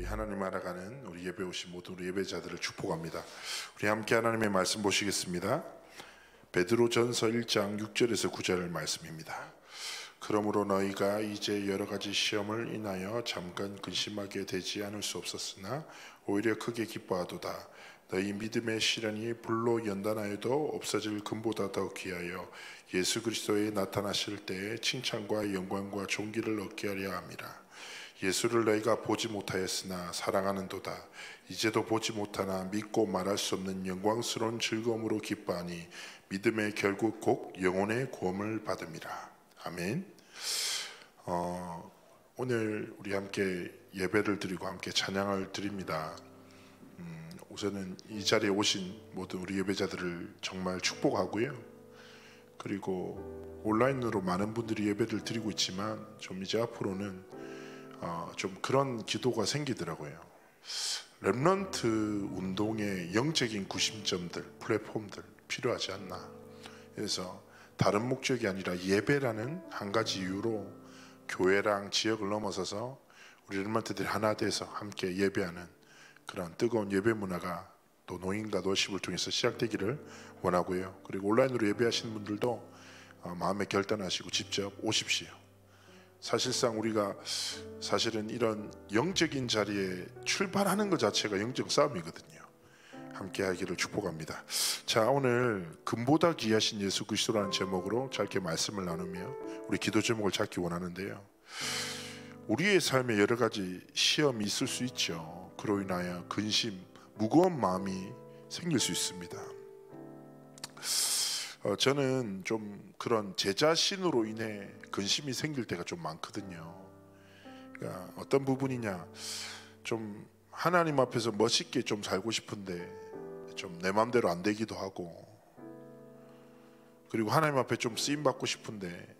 우리 하나님 알아가는 우리 예배 오신 모든 우리 예배자들을 축복합니다. 우리 함께 하나님의 말씀 보시겠습니다. 베드로전서 1장 6절에서 9절 말씀입니다. 그러므로 너희가 이제 여러 가지 시험을 인하여 잠깐 근심하게 되지 않을 수 없었으나 오히려 크게 기뻐하도다. 너희 믿음의 시련이 불로 연단하여도 없어질 금보다 더 귀하여 예수 그리스도의 나타나실 때에 칭찬과 영광과 존귀를 얻게 하려 함이라. 예수를 너희가 보지 못하였으나 사랑하는도다. 이제도 보지 못하나 믿고 말할 수 없는 영광스러운 즐거움으로 기뻐하니 믿음의 결국 곧 영혼의 구원을 받음이라. 아멘. 오늘 우리 함께 예배를 드리고 함께 찬양을 드립니다. 우선은 이 자리에 오신 모든 우리 예배자들을 정말 축복하고요. 그리고 온라인으로 많은 분들이 예배를 드리고 있지만 좀 이제 앞으로는 좀 그런 기도가 생기더라고요. 렘넌트 운동의 영적인 구심점들, 플랫폼들 필요하지 않나. 그래서 다른 목적이 아니라 예배라는 한 가지 이유로 교회랑 지역을 넘어서서 우리 렘넌트들이 하나 돼서 함께 예배하는 그런 뜨거운 예배 문화가 또 노인과 노십을 통해서 시작되기를 원하고요. 그리고 온라인으로 예배하시는 분들도 마음에 결단하시고 직접 오십시오. 사실상 우리가 사실은 이런 영적인 자리에 출발하는 것 자체가 영적 싸움이거든요. 함께 하기를 축복합니다. 자, 오늘 금보다 귀하신 예수 그리스도라는 제목으로 짧게 말씀을 나누며 우리 기도 제목을 잡기 원하는데요. 우리의 삶에 여러 가지 시험이 있을 수 있죠. 그로 인하여 근심, 무거운 마음이 생길 수 있습니다. 저는 좀 그런 제 자신으로 인해 근심이 생길 때가 좀 많거든요. 그러니까 어떤 부분이냐, 좀 하나님 앞에서 멋있게 좀 살고 싶은데 좀 내 마음대로 안 되기도 하고, 그리고 하나님 앞에 좀 쓰임 받고 싶은데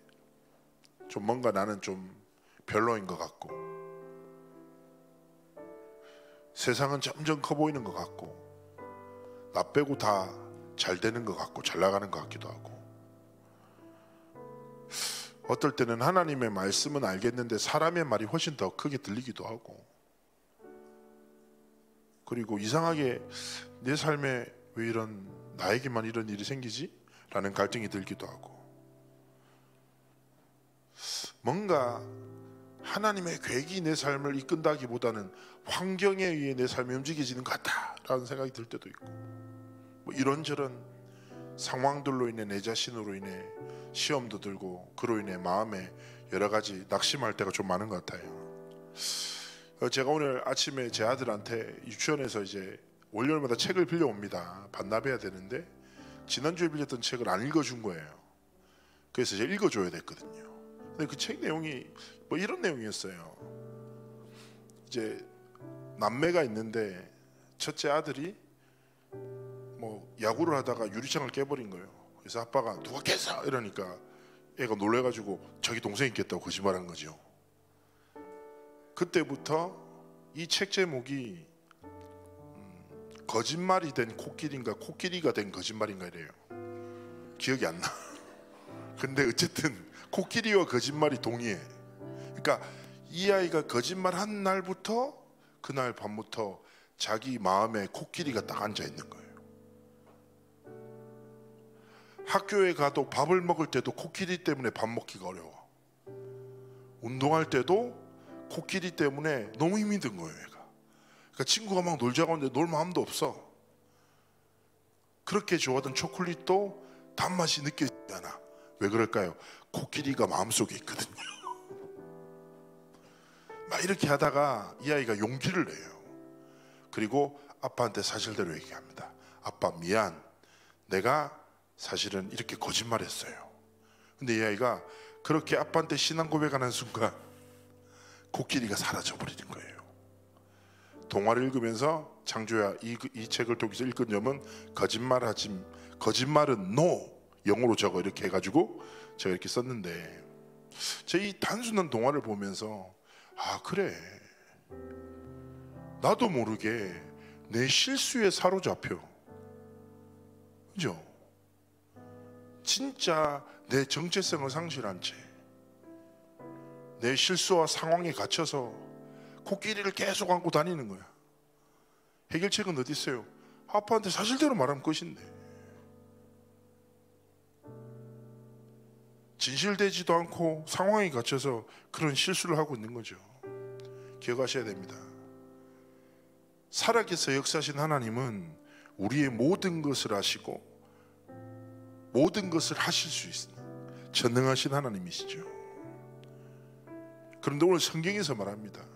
좀 뭔가 나는 좀 별로인 것 같고, 세상은 점점 커 보이는 것 같고, 나 빼고 다 잘 되는 것 같고 잘 나가는 것 같기도 하고, 어떨 때는 하나님의 말씀은 알겠는데 사람의 말이 훨씬 더 크게 들리기도 하고, 그리고 이상하게 내 삶에 왜 이런, 나에게만 이런 일이 생기지? 라는 갈등이 들기도 하고, 뭔가 하나님의 계획이 내 삶을 이끈다기보다는 환경에 의해 내 삶이 움직여지는 것 같다라는 생각이 들 때도 있고, 뭐 이런저런 상황들로 인해 내 자신으로 인해 시험도 들고, 그로 인해 마음에 여러 가지 낙심할 때가 좀 많은 것 같아요. 제가 오늘 아침에 제 아들한테 유치원에서 이제 월요일마다 책을 빌려옵니다. 반납해야 되는데 지난주에 빌렸던 책을 안 읽어준 거예요. 그래서 이제 읽어줘야 됐거든요. 근데 그 책 내용이 뭐 이런 내용이었어요. 이제 남매가 있는데 첫째 아들이 뭐 야구를 하다가 유리창을 깨버린 거예요. 그래서 아빠가 누가 깼어? 이러니까 애가 놀래가지고 자기 동생이 깼다고 거짓말한 거죠. 그때부터 이 책 제목이 거짓말이 된 코끼리인가 코끼리가 된 거짓말인가 이래요. 기억이 안 나. 근데 어쨌든 코끼리와 거짓말이 동의해. 그러니까 이 아이가 거짓말한 날부터 그날 밤부터 자기 마음에 코끼리가 딱 앉아 있는 거예요. 학교에 가도 밥을 먹을 때도 코끼리 때문에 밥 먹기가 어려워. 운동할 때도 코끼리 때문에 너무 힘이 든 거예요, 얘가. 그러니까 친구가 막 놀자고 하는데 놀 마음도 없어. 그렇게 좋아하던 초콜릿도 단맛이 느껴지지 않아. 왜 그럴까요? 코끼리가 마음속에 있거든요. 막 이렇게 하다가 이 아이가 용기를 내요. 그리고 아빠한테 사실대로 얘기합니다. 아빠 미안, 내가 사실은 이렇게 거짓말했어요. 근데 이 아이가 그렇게 아빠한테 신앙 고백하는 순간 코끼리가 사라져버리는 거예요. 동화를 읽으면서 창조야 이 책을 통해서 읽은 점은 거짓말은 no, 영어로 적어 이렇게 해가지고 제가 이렇게 썼는데, 제 이 단순한 동화를 보면서 아 그래, 나도 모르게 내 실수에 사로잡혀, 그죠? 진짜 내 정체성을 상실한 채 내 실수와 상황에 갇혀서 코끼리를 계속 안고 다니는 거야. 해결책은 어디 있어요? 아빠한테 사실대로 말하면 끝인데. 진실되지도 않고 상황에 갇혀서 그런 실수를 하고 있는 거죠. 기억하셔야 됩니다. 살아계서 역사하신 하나님은 우리의 모든 것을 아시고 모든 것을 하실 수 있는 전능하신 하나님이시죠. 그런데 오늘 성경에서 말합니다.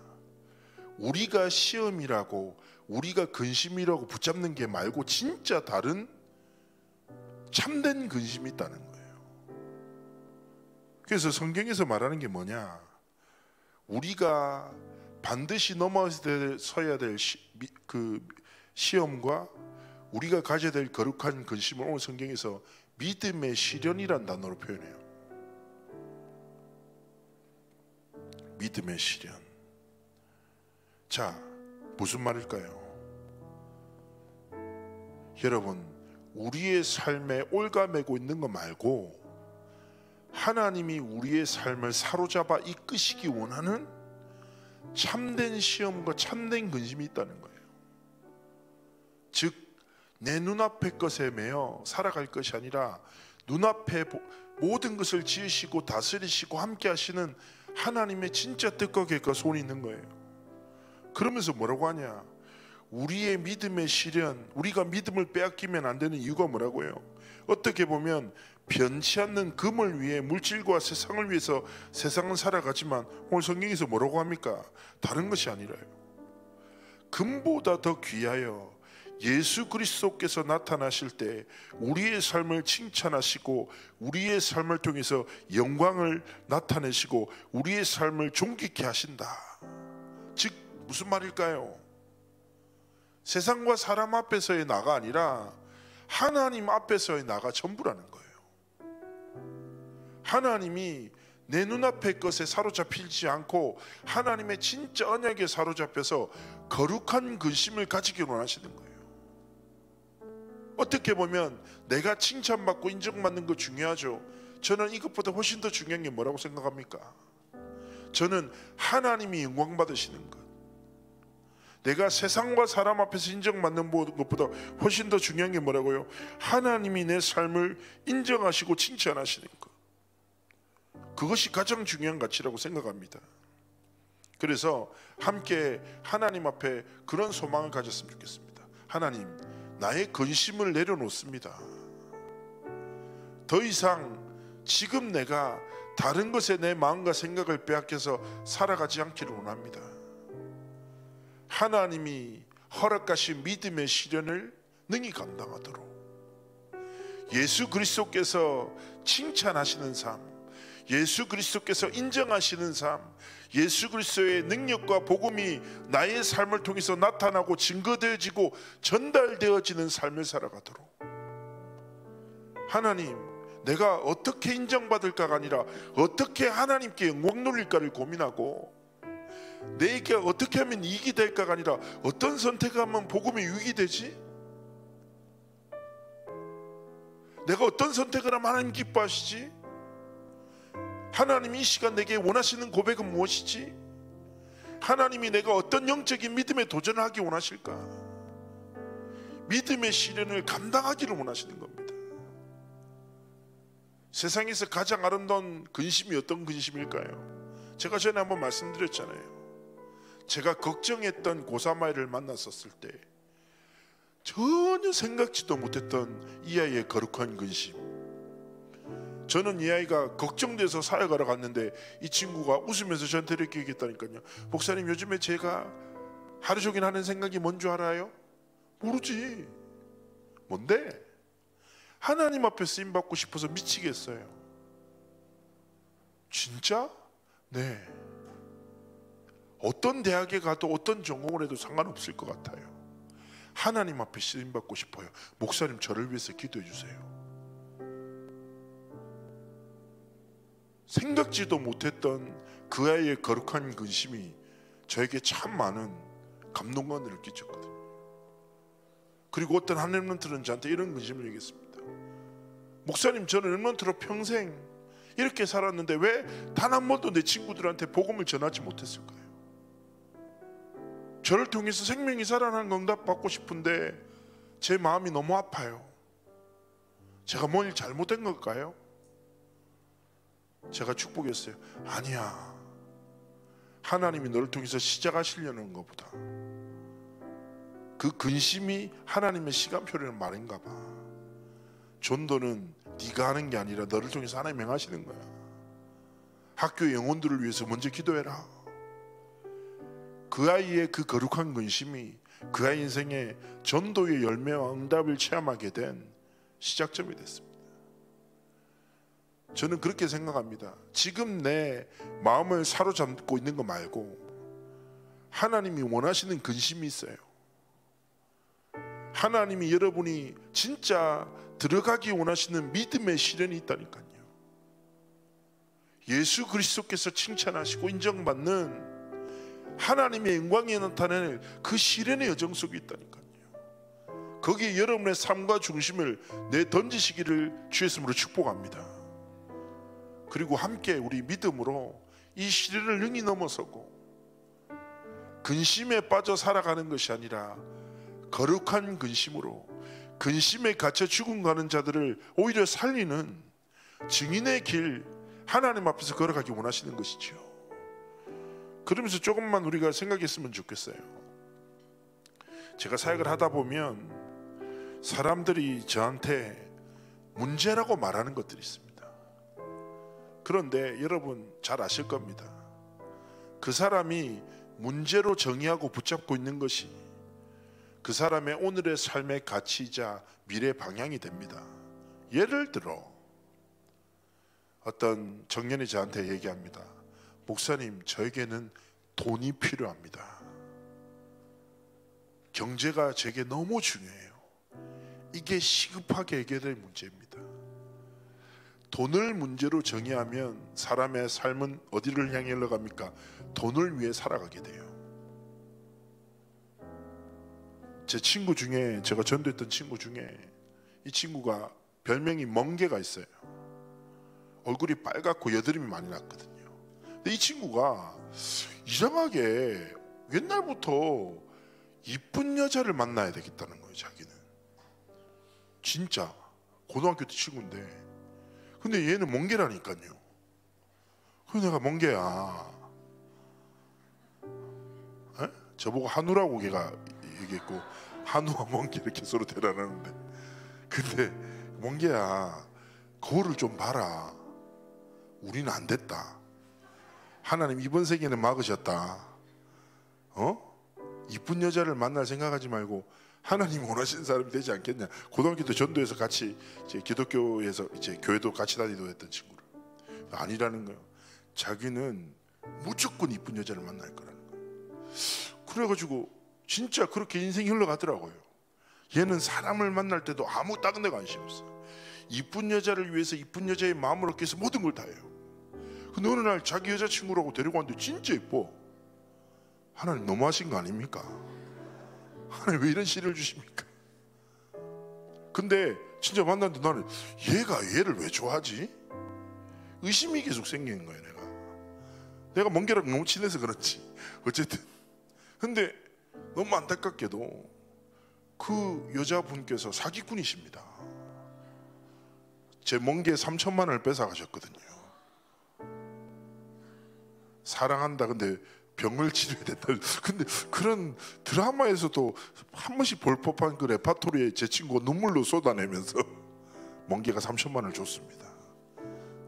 우리가 시험이라고, 우리가 근심이라고 붙잡는 게 말고 진짜 다른 참된 근심이 있다는 거예요. 그래서 성경에서 말하는 게 뭐냐? 우리가 반드시 넘어서야 될 그 시험과 우리가 가져야 될 거룩한 근심을 오늘 성경에서 믿음의 시련이란 단어로 표현해요. 믿음의 시련. 자, 무슨 말일까요? 여러분, 우리의 삶에 올가매고 있는 거 말고 하나님이 우리의 삶을 사로잡아 이끄시기 원하는 참된 시험과 참된 근심이 있다는 거예요. 즉, 내 눈앞의 것에 매여 살아갈 것이 아니라 눈앞에 모든 것을 지으시고 다스리시고 함께 하시는 하나님의 진짜 뜻과 계획과 소원이 있는 거예요. 그러면서 뭐라고 하냐? 우리의 믿음의 시련, 우리가 믿음을 빼앗기면 안 되는 이유가 뭐라고요? 어떻게 보면 변치 않는 금을 위해, 물질과 세상을 위해서 세상은 살아가지만 오늘 성경에서 뭐라고 합니까? 다른 것이 아니라요, 금보다 더 귀하여 예수 그리스도께서 나타나실 때 우리의 삶을 칭찬하시고 우리의 삶을 통해서 영광을 나타내시고 우리의 삶을 존귀케 하신다. 즉 무슨 말일까요? 세상과 사람 앞에서의 나가 아니라 하나님 앞에서의 나가 전부라는 거예요. 하나님이 내 눈앞의 것에 사로잡히지 않고 하나님의 진짜 언약에 사로잡혀서 거룩한 근심을 가지기 원하시는 거예요. 어떻게 보면 내가 칭찬받고 인정받는 거 중요하죠. 저는 이것보다 훨씬 더 중요한 게 뭐라고 생각합니까? 저는 하나님이 영광 받으시는 것, 내가 세상과 사람 앞에서 인정받는 것보다 훨씬 더 중요한 게 뭐라고요? 하나님이 내 삶을 인정하시고 칭찬하시는 것, 그것이 가장 중요한 가치라고 생각합니다. 그래서 함께 하나님 앞에 그런 소망을 가졌으면 좋겠습니다. 하나님, 나의 근심을 내려놓습니다. 더 이상 지금 내가 다른 것에 내 마음과 생각을 빼앗겨서 살아가지 않기를 원합니다. 하나님이 허락하신 믿음의 시련을 능히 감당하도록 예수 그리스도께서 칭찬하시는 삶, 예수 그리스도께서 인정하시는 삶, 예수 그리스도의 능력과 복음이 나의 삶을 통해서 나타나고 증거되어지고 전달되어지는 삶을 살아가도록, 하나님, 내가 어떻게 인정받을까가 아니라 어떻게 하나님께 영광 돌릴까를 고민하고, 내게 어떻게 하면 이익이 될까가 아니라 어떤 선택을 하면 복음이 유익이 되지? 내가 어떤 선택을 하면 하나님 기뻐하시지? 하나님이 이 시간 내게 원하시는 고백은 무엇이지? 하나님이 내가 어떤 영적인 믿음에 도전을 하기 원하실까? 믿음의 시련을 감당하기를 원하시는 겁니다. 세상에서 가장 아름다운 근심이 어떤 근심일까요? 제가 전에 한번 말씀드렸잖아요. 제가 걱정했던 고3 아이를 만났었을 때 전혀 생각지도 못했던 이 아이의 거룩한 근심, 저는 이 아이가 걱정돼서 사역하러 갔는데 이 친구가 웃으면서 저한테 이렇게 얘기했다니까요. 목사님, 요즘에 제가 하루 종일 하는 생각이 뭔 줄 알아요? 모르지. 뭔데? 하나님 앞에 쓰임받고 싶어서 미치겠어요. 진짜? 네. 어떤 대학에 가도 어떤 전공을 해도 상관없을 것 같아요. 하나님 앞에 쓰임받고 싶어요. 목사님, 저를 위해서 기도해 주세요. 생각지도 못했던 그 아이의 거룩한 근심이 저에게 참 많은 감동감을 끼쳤거든요. 그리고 어떤 한 렘넌트는 저한테 이런 근심을 얘기했습니다. 목사님, 저는 렘넌트로 평생 이렇게 살았는데 왜 단 한 번도 내 친구들한테 복음을 전하지 못했을까요? 저를 통해서 생명이 살아나는 거 응답받고 싶은데 제 마음이 너무 아파요. 제가 뭘 잘못된 걸까요? 제가 축복했어요. 아니야, 하나님이 너를 통해서 시작하시려는 것보다 그 근심이 하나님의 시간표라는 말인가 봐. 전도는 네가 하는 게 아니라 너를 통해서 하나님이 행하시는 거야. 학교 영혼들을 위해서 먼저 기도해라. 그 아이의 그 거룩한 근심이 그 아이 인생의 전도의 열매와 응답을 체험하게 된 시작점이 됐습니다. 저는 그렇게 생각합니다. 지금 내 마음을 사로잡고 있는 거 말고 하나님이 원하시는 근심이 있어요. 하나님이 여러분이 진짜 들어가기 원하시는 믿음의 시련이 있다니까요. 예수 그리스도께서 칭찬하시고 인정받는 하나님의 영광이 나타낼 그 시련의 여정 속에 있다니까요. 거기에 여러분의 삶과 중심을 내던지시기를 주의 이름으로 축복합니다. 그리고 함께 우리 믿음으로 이 시련을 능히 넘어서고 근심에 빠져 살아가는 것이 아니라 거룩한 근심으로 근심에 갇혀 죽음가는 자들을 오히려 살리는 증인의 길, 하나님 앞에서 걸어가기 원하시는 것이죠. 그러면서 조금만 우리가 생각했으면 좋겠어요. 제가 사역을 하다 보면 사람들이 저한테 문제라고 말하는 것들이 있습니다. 그런데 여러분 잘 아실 겁니다. 그 사람이 문제로 정의하고 붙잡고 있는 것이 그 사람의 오늘의 삶의 가치이자 미래 방향이 됩니다. 예를 들어 어떤 청년이 저한테 얘기합니다. 목사님, 저에게는 돈이 필요합니다. 경제가 제게 너무 중요해요. 이게 시급하게 해결될 문제입니다. 돈을 문제로 정의하면 사람의 삶은 어디를 향해 흘러갑니까? 돈을 위해 살아가게 돼요. 제 친구 중에, 제가 전도했던 친구 중에 이 친구가 별명이 멍게가 있어요. 얼굴이 빨갛고 여드름이 많이 났거든요. 근데 이 친구가 이상하게 옛날부터 이쁜 여자를 만나야 되겠다는 거예요. 자기는 진짜 고등학교 때 친구인데, 근데 얘는 멍게라니까요. 그래서 내가 멍게야, 에? 저보고 한우라고 걔가 얘기했고, 한우와 멍게 이렇게 서로 대단하는데, 근데 멍게야, 거울을 좀 봐라. 우리는 안 됐다. 하나님 이번 세계는 막으셨다. 이쁜 여자를 만날 생각하지 말고 하나님 원하시는 사람이 되지 않겠냐. 고등학교 때 전도에서 같이 이제 기독교에서 이제 교회도 같이 다니고 했던 친구를, 아니라는 거예요. 자기는 무조건 이쁜 여자를 만날 거라는 거예요. 그래가지고 진짜 그렇게 인생이 흘러가더라고요. 얘는 사람을 만날 때도 아무 다른 데 관심 없어요. 이쁜 여자를 위해서 이쁜 여자의 마음을 얻기 위해서 모든 걸 다 해요. 근데 어느 날 자기 여자친구라고 데리고 왔는데 진짜 예뻐. 하나님 너무하신 거 아닙니까? 하나님 왜 이런 시를 주십니까? 근데 진짜 만났는데 나는 얘가 얘를 왜 좋아하지? 의심이 계속 생기는 거예요. 내가 멍게랑 너무 친해서 그렇지. 어쨌든 근데 너무 안타깝게도 그 여자분께서 사기꾼이십니다. 제 멍게 3천만 원을 뺏어가셨거든요. 사랑한다, 근데 병을 치료해야 된다. 근데 그런 드라마에서도 한 번씩 볼 법한 그 레파토리에 제 친구가 눈물로 쏟아내면서 멍게가 3천만 원을 줬습니다.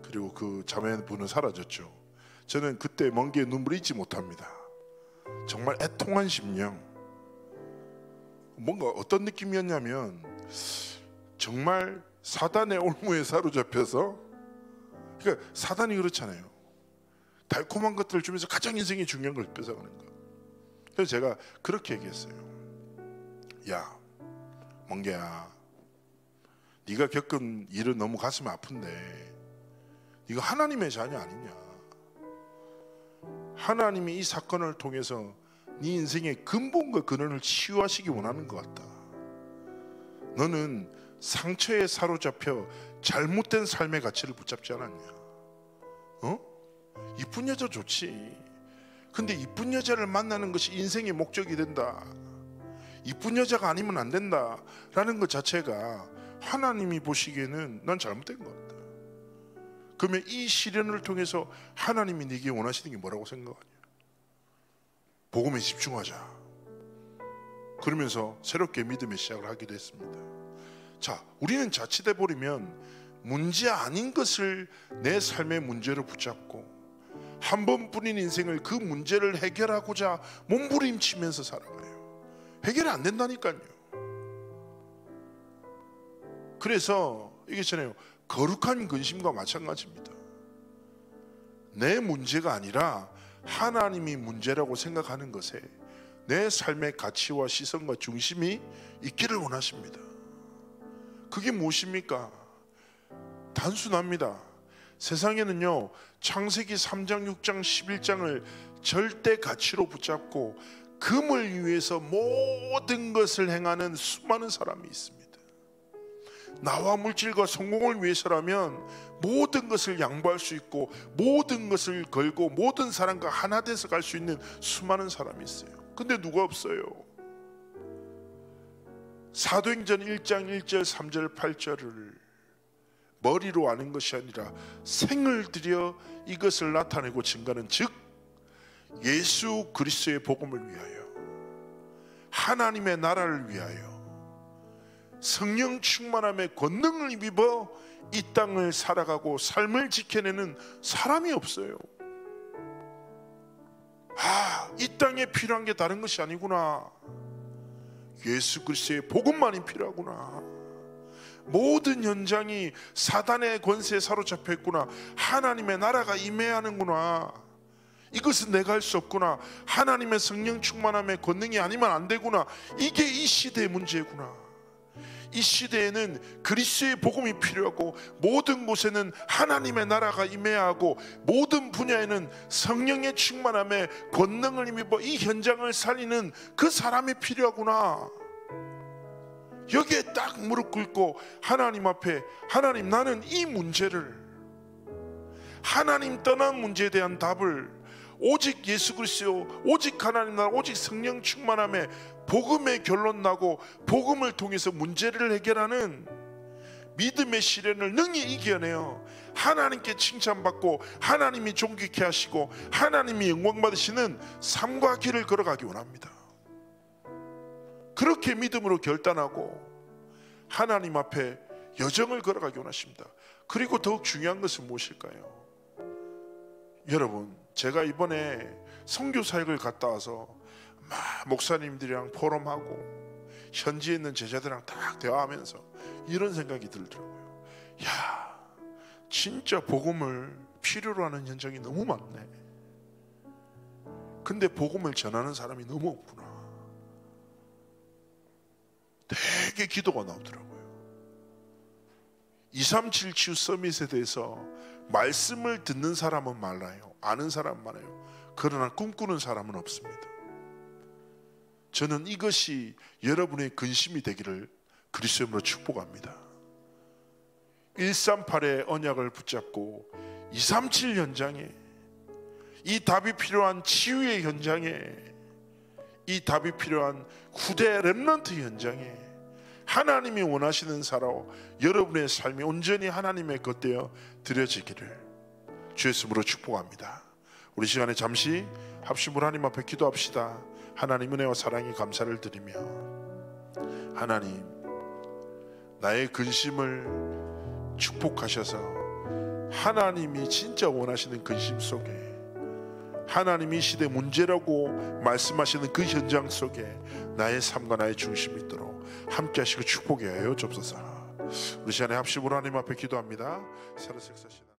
그리고 그 자매분은 사라졌죠. 저는 그때 멍게의 눈물을 잊지 못합니다. 정말 애통한 심령. 뭔가 어떤 느낌이었냐면 정말 사단의 올무에 사로잡혀서, 그러니까 사단이 그렇잖아요. 달콤한 것들을 주면서 가장 인생이 중요한 걸 뺏어가는 거예요. 그래서 제가 그렇게 얘기했어요. 야, 멍게야, 네가 겪은 일은 너무 가슴이 아픈데 네가 하나님의 자녀 아니냐. 하나님이 이 사건을 통해서 네 인생의 근본과 근원을 치유하시기 원하는 것 같다. 너는 상처에 사로잡혀 잘못된 삶의 가치를 붙잡지 않았냐. 이쁜 여자 좋지. 근데 이쁜 여자를 만나는 것이 인생의 목적이 된다, 이쁜 여자가 아니면 안 된다 라는 것 자체가 하나님이 보시기에는 난 잘못된 것 같다. 그러면 이 시련을 통해서 하나님이 네게 원하시는 게 뭐라고 생각하냐? 복음에 집중하자. 그러면서 새롭게 믿음의 시작을 하기도 했습니다. 자, 우리는 자칫해 버리면 문제 아닌 것을 내 삶의 문제로 붙잡고 한 번뿐인 인생을 그 문제를 해결하고자 몸부림치면서 살아가요. 해결이 안 된다니까요. 그래서 이게 있잖아요, 거룩한 근심과 마찬가지입니다. 내 문제가 아니라 하나님이 문제라고 생각하는 것에 내 삶의 가치와 시선과 중심이 있기를 원하십니다. 그게 무엇입니까? 단순합니다. 세상에는요, 창세기 3장, 6장, 11장을 절대 가치로 붙잡고 금을 위해서 모든 것을 행하는 수많은 사람이 있습니다. 나와 물질과 성공을 위해서라면 모든 것을 양보할 수 있고 모든 것을 걸고 모든 사람과 하나 돼서 갈 수 있는 수많은 사람이 있어요. 근데 누가 없어요? 사도행전 1장 1절 3절 8절을 머리로 아는 것이 아니라 생을 들여 이것을 나타내고 증가하는, 즉 예수 그리스도의 복음을 위하여, 하나님의 나라를 위하여 성령 충만함의 권능을 입어 이 땅을 살아가고 삶을 지켜내는 사람이 없어요. 이 땅에 필요한 게 다른 것이 아니구나, 예수 그리스도의 복음만이 필요하구나, 모든 현장이 사단의 권세에 사로잡혀 있구나, 하나님의 나라가 임해야 하는구나, 이것은 내가 할 수 없구나, 하나님의 성령 충만함의 권능이 아니면 안 되구나, 이게 이 시대의 문제구나. 이 시대에는 그리스도의 복음이 필요하고 모든 곳에는 하나님의 나라가 임해야 하고 모든 분야에는 성령의 충만함에 권능을 입어 이 현장을 살리는 그 사람이 필요하구나. 여기에 딱 무릎 꿇고 하나님 앞에, 하나님, 나는 이 문제를, 하나님 떠난 문제에 대한 답을 오직 예수 그리스도, 오직 하나님 나라, 오직 성령 충만함에 복음의 결론 나고 복음을 통해서 문제를 해결하는 믿음의 시련을 능히 이겨내어 하나님께 칭찬받고 하나님이 존귀케 하시고 하나님이 영광 받으시는 삶과 길을 걸어가기 원합니다. 그렇게 믿음으로 결단하고 하나님 앞에 여정을 걸어가기 원하십니다. 그리고 더욱 중요한 것은 무엇일까요? 여러분, 제가 이번에 선교 사역을 갔다 와서 막 목사님들이랑 포럼하고 현지에 있는 제자들이랑 딱 대화하면서 이런 생각이 들더라고요. 야, 진짜 복음을 필요로 하는 현장이 너무 많네. 근데 복음을 전하는 사람이 너무 없구나. 되게 기도가 나오더라고요. 237 치유 서밋에 대해서 말씀을 듣는 사람은 많아요. 아는 사람은 많아요. 그러나 꿈꾸는 사람은 없습니다. 저는 이것이 여러분의 근심이 되기를 그리스도로 축복합니다. 138의 언약을 붙잡고 237 현장에, 이 답이 필요한 치유의 현장에, 이 답이 필요한 후대 렘넌트 현장에 하나님이 원하시는 사람, 여러분의 삶이 온전히 하나님의 것 되어 드려지기를 주의 이름으로 축복합니다. 우리 시간에 잠시 합심으로 하나님 앞에 기도합시다. 하나님 은혜와 사랑에 감사를 드리며, 하나님, 나의 근심을 축복하셔서 하나님이 진짜 원하시는 근심 속에, 하나님이 이 시대 문제라고 말씀하시는 그 현장 속에 나의 삶과 나의 중심이 있도록 함께 하시고 축복해 하여 주옵소서. 우리 시간에 합심으로 하나님 앞에 기도합니다.